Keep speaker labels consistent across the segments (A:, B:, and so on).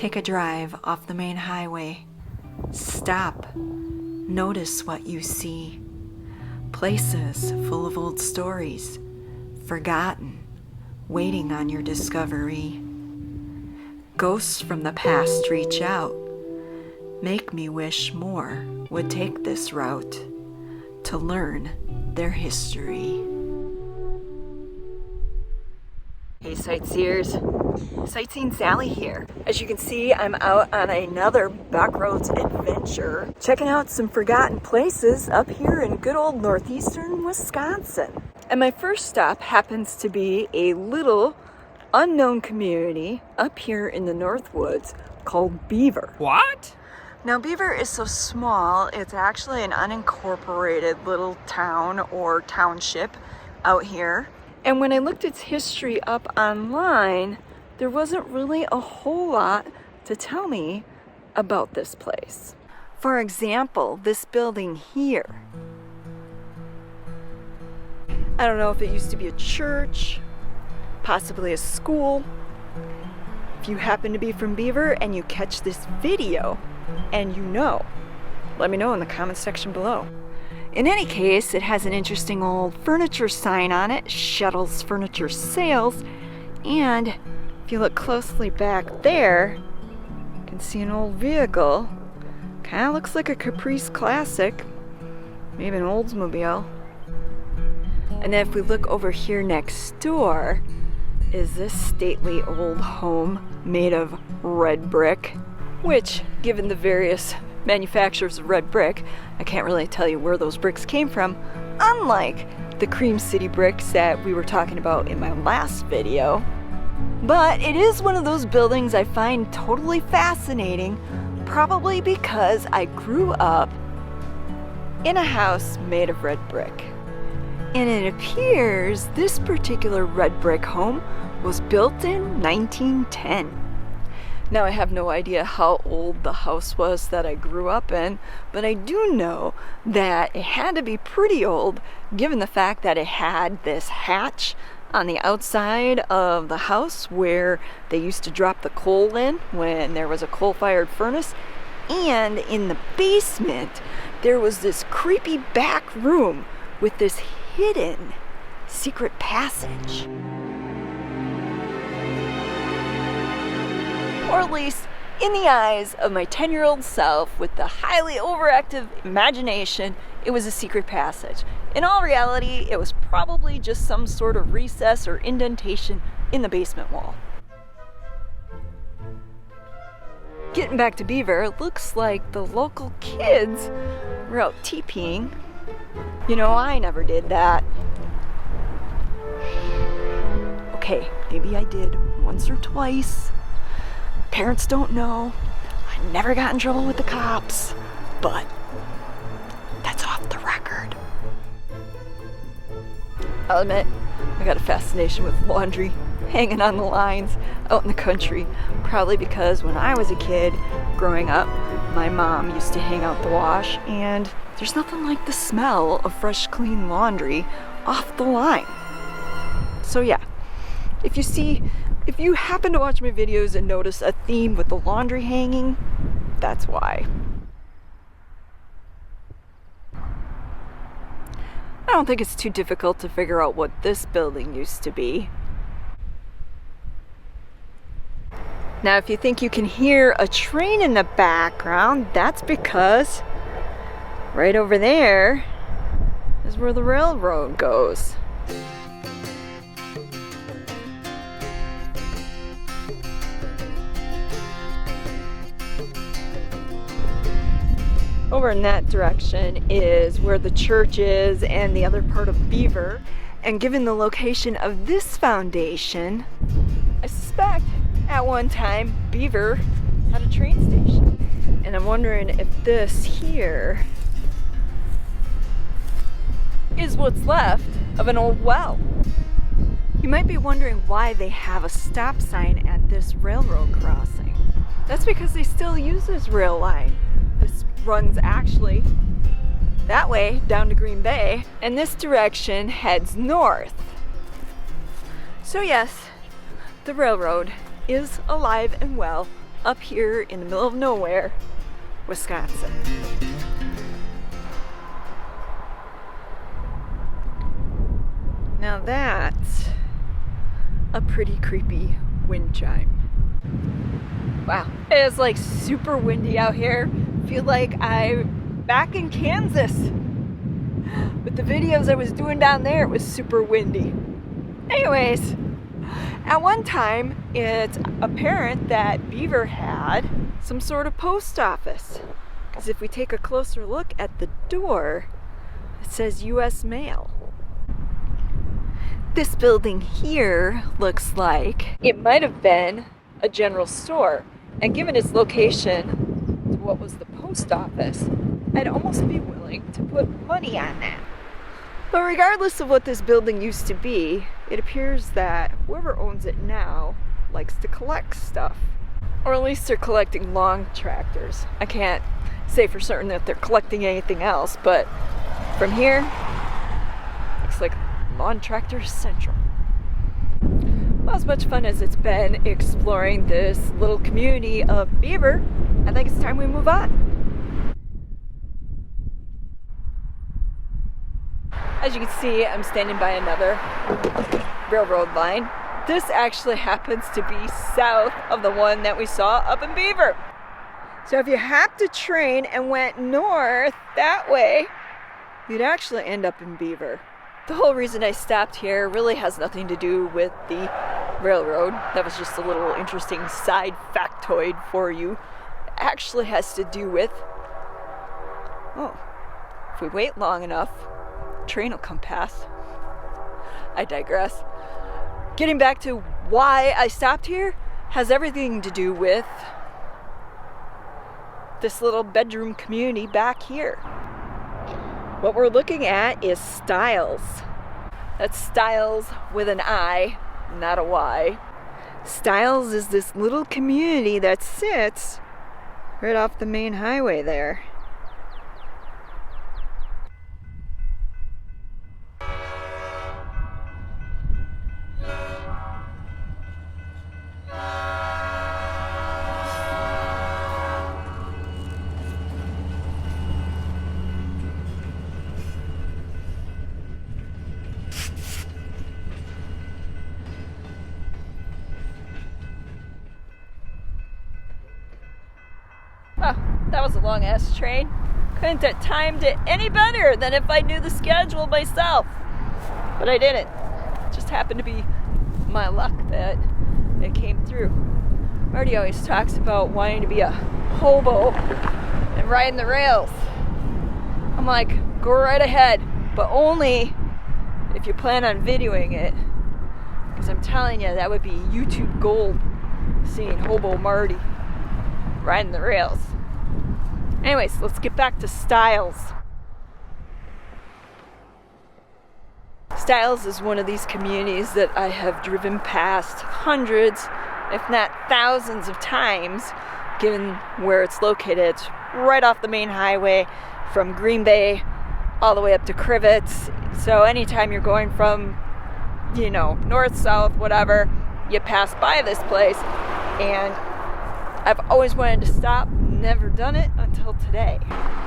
A: Take a drive off the main highway. Stop. Notice what you see. Places full of old stories, forgotten, waiting on your discovery. Ghosts from the past reach out. Make me wish more would take this route to learn their history. Hey sightseers, Sightseeing Sally here. As you can see, I'm out on another backroads adventure, checking out some forgotten places up here in good old Northeastern Wisconsin. And my first stop happens to be a little unknown community up here in the Northwoods called Beaver.
B: What?
A: Now Beaver is so small, it's actually an unincorporated little town or township out here. And when I looked its history up online, there wasn't really a whole lot to tell me about this place. For example, this building here. I don't know if it used to be a church, possibly a school. If you happen to be from Beaver and you catch this video and you know, let me know in the comment section below. In any case, it has an interesting old furniture sign on it, Shuttles Furniture Sales, and if you look closely back there, you can see an old vehicle. Kind of looks like a Caprice Classic, maybe an Oldsmobile. And then if we look over here next door, is this stately old home made of red brick, which, given the various manufacturers of red brick, I can't really tell you where those bricks came from, unlike the Cream City bricks that we were talking about in my last video. But it is one of those buildings I find totally fascinating, probably because I grew up in a house made of red brick. And it appears this particular red brick home was built in 1910. Now, I have no idea how old the house was that I grew up in, but I do know that it had to be pretty old, given the fact that it had this hatch on the outside of the house where they used to drop the coal in when there was a coal-fired furnace. And in the basement, there was this creepy back room with this hidden secret passage. Or at least in the eyes of my 10-year-old self with the highly overactive imagination, it was a secret passage. In all reality, it was probably just some sort of recess or indentation in the basement wall. Getting back to Beaver, it looks like the local kids were out teepeeing. You know, I never did that. Okay, maybe I did once or twice. Parents don't know. I never got in trouble with the cops, but that's off the record. I'll admit, I got a fascination with laundry hanging on the lines out in the country, probably because when I was a kid growing up, my mom used to hang out the wash, and there's nothing like the smell of fresh, clean laundry off the line. So yeah, if you happen to watch my videos and notice a theme with the laundry hanging, that's why. I don't think it's too difficult to figure out what this building used to be. Now, if you think you can hear a train in the background, that's because right over there is where the railroad goes. Over in that direction is where the church is and the other part of Beaver. And given the location of this foundation, I suspect at one time Beaver had a train station. And I'm wondering if this here is what's left of an old well. You might be wondering why they have a stop sign at this railroad crossing. That's because they still use this rail line. This runs actually that way down to Green Bay, and this direction heads north. So yes, the railroad is alive and well up here in the middle of nowhere, Wisconsin. Now that's a pretty creepy wind chime. Wow, it is like super windy out here. I feel like I'm back in Kansas. With the videos I was doing down there, it was super windy. Anyways, at one time, it's apparent that Beaver had some sort of post office. Because if we take a closer look at the door, it says US Mail. This building here looks like it might have been a general store. And given its location to what was the post office, I'd almost be willing to put money on that. But regardless of what this building used to be, it appears that whoever owns it now likes to collect stuff. Or at least they're collecting lawn tractors. I can't say for certain that they're collecting anything else, but from here, looks like Lawn Tractor Central. Well, as much fun as it's been exploring this little community of beaver, I think it's time we move on. As you can see, I'm standing by another railroad line. This actually happens to be south of the one that we saw up in Beaver. So if you hopped a train and went north that way, you'd actually end up in Beaver. The whole reason I stopped here really has nothing to do with the railroad. That was just a little interesting side factoid for you. It actually has to do with, if we wait long enough, train will come past. I digress. Getting back to why I stopped here has everything to do with this little bedroom community back here. What we're looking at is Stiles. That's Stiles with an I, not a Y. Stiles is this little community that sits right off the main highway there. Oh, that was a long ass train. Couldn't have timed it any better than if I knew the schedule myself. But I didn't. It just happened to be my luck that it came through. Marty always talks about wanting to be a hobo and riding the rails. I'm like, go right ahead, but only if you plan on videoing it. Because I'm telling you, that would be YouTube gold, seeing hobo Marty riding the rails. Anyways, let's get back to Stiles. Stiles is one of these communities that I have driven past hundreds, if not thousands of times, given where it's located. It's right off the main highway from Green Bay all the way up to Crivets. So anytime you're going from, north, south, whatever, you pass by this place. And I've always wanted to stop, never done it until today.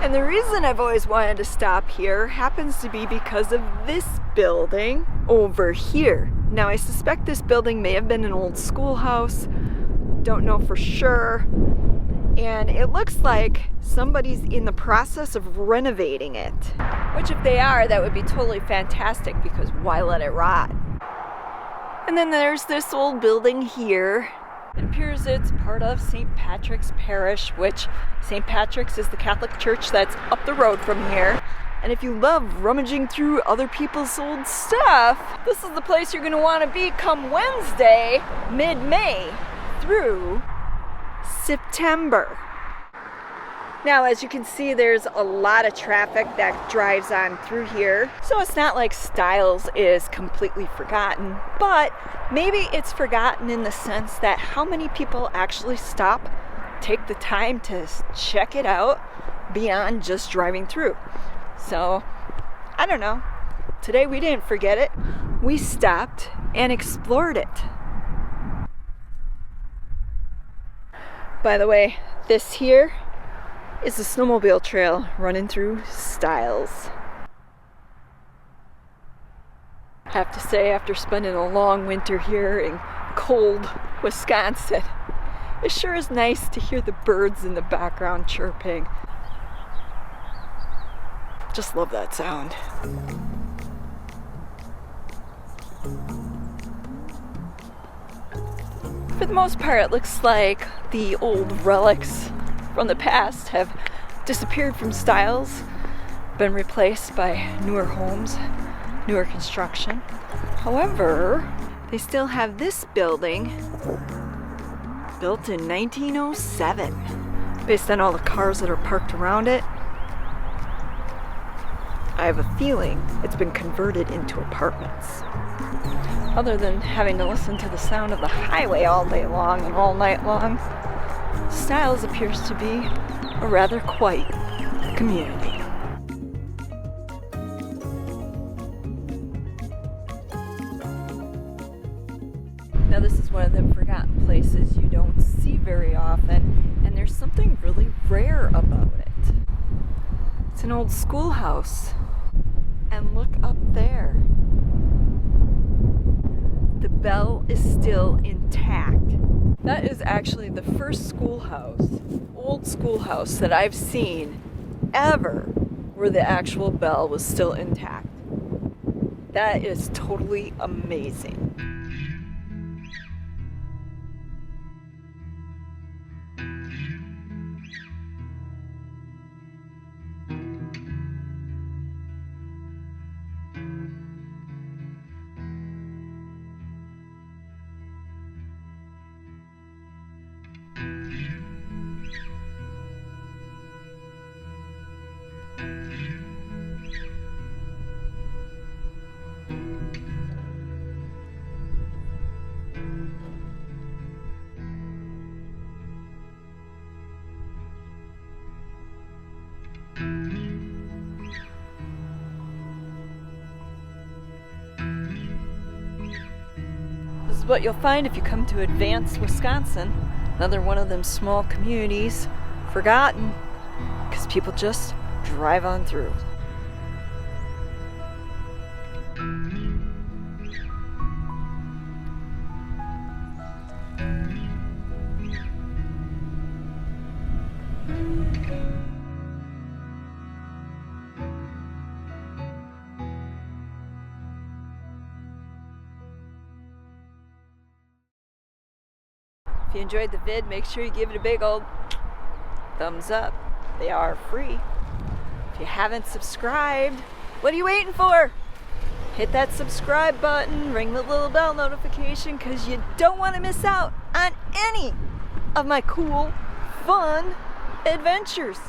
A: And the reason I've always wanted to stop here happens to be because of this building over here. Now I suspect this building may have been an old schoolhouse, don't know for sure. And it looks like somebody's in the process of renovating it. Which if they are, that would be totally fantastic because why let it rot? And then there's this old building here. It appears it's part of St. Patrick's Parish, which St. Patrick's is the Catholic church that's up the road from here. And if you love rummaging through other people's old stuff, this is the place you're going to want to be come Wednesday, mid-May, through September. Now, as you can see, there's a lot of traffic that drives on through here. So it's not like Stiles is completely forgotten, but maybe it's forgotten in the sense that how many people actually stop, take the time to check it out beyond just driving through. So, I don't know. Today we didn't forget it. We stopped and explored it. By the way, this here is a snowmobile trail running through Stiles. I have to say, after spending a long winter here in cold Wisconsin, it sure is nice to hear the birds in the background chirping. Just love that sound. For the most part, it looks like the old relics from the past have disappeared from Stiles, been replaced by newer homes, newer construction. However, they still have this building built in 1907. Based on all the cars that are parked around it, I have a feeling it's been converted into apartments. Other than having to listen to the sound of the highway all day long and all night long, Stiles appears to be a rather quiet community. Now this is one of them forgotten places you don't see very often, and there's something really rare about it. It's an old schoolhouse, and look up there. The bell is still intact. That is actually the first schoolhouse, old schoolhouse that I've seen ever where the actual bell was still intact. That is totally amazing. This is what you'll find if you come to Advanced, Wisconsin. Another one of them small communities, forgotten, because people just drive on through. If you enjoyed the vid, make sure you give it a big old thumbs up. They are free. If you haven't subscribed, what are you waiting for? Hit that subscribe button, ring the little bell notification, because you don't want to miss out on any of my cool, fun adventures.